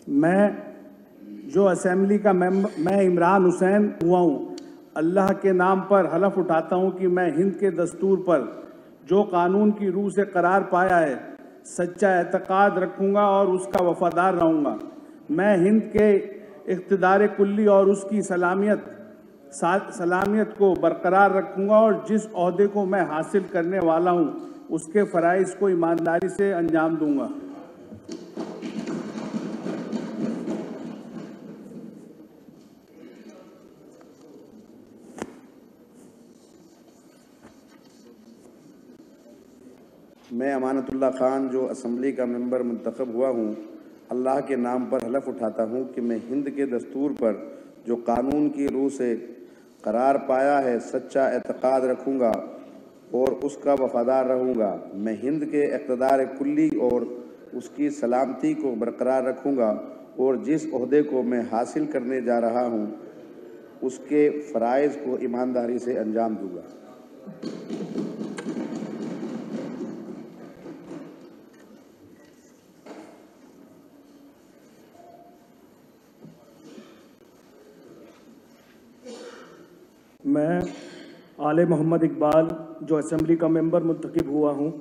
میں جو اسمبلی کا میں عمران حسین ہوا ہوں، اللہ کے نام پر حلف اٹھاتا ہوں کہ میں ہند کے دستور پر جو قانون کی روح سے قرار پایا ہے سچا اعتقاد رکھوں گا اور اس کا وفادار رہوں گا۔ میں ہند کے اقتدار کلی اور اس کی سلامیت کو برقرار رکھوں گا اور جس عہدے کو میں حاصل کرنے والا ہوں اس کے فرائض کو ایمانداری سے انجام دوں گا۔ میں امانت اللہ خان جو اسمبلی کا ممبر منتخب ہوا ہوں، اللہ کے نام پر حلف اٹھاتا ہوں کہ میں ہند کے دستور پر جو قانون کی روح سے قرار پایا ہے سچا اعتقاد رکھوں گا اور اس کا وفادار رہوں گا۔ میں ہند کے اقتدار کلی اور اس کی سلامتی کو برقرار رکھوں گا اور جس عہدے کو میں حاصل کرنے جا رہا ہوں اس کے فرائض کو ایمانداری سے انجام دوں گا۔ میں آل محمد اقبال جو اسمبلی کا ممبر منتخب ہوا ہوں،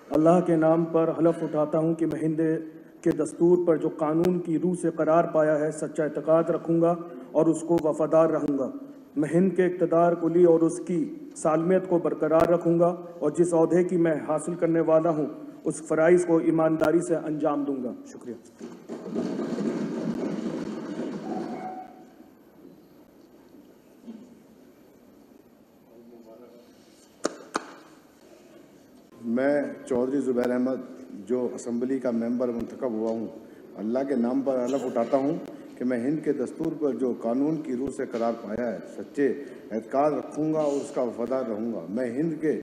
اللہ کے نام پر حلف اٹھاتا ہوں کہ میں ہند کے دستور پر جو قانون کی روح سے قرار پایا ہے سچا اعتقاد رکھوں گا اور اس کو وفادار رہوں گا۔ میں ہند کے اقتدار کلی اور اس کی سالمیت کو برقرار رکھوں گا اور جس عہدے کی میں حاصل کرنے والا ہوں اس فرائض کو ایمانداری سے انجام دوں گا۔ شکریہ۔ میں چودھری زبیر احمد جو اسمبلی کا ممبر منتخب ہوا ہوں، اللہ کے نام پر حلف اٹھاتا ہوں کہ میں ہند کے دستور پر جو قانون کی روح سے قرار پایا ہے سچے اعتقاد رکھوں گا اور اس کا وفادار رہوں گا۔ میں ہند کے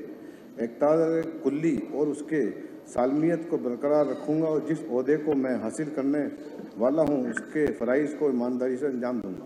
اقتدار کلی اور اس کے سالمیت کو برقرار رکھوں گا اور جس عہدے کو میں حاصل کرنے والا ہوں اس کے فرائض کو ایمانداری سے انجام دوں گا۔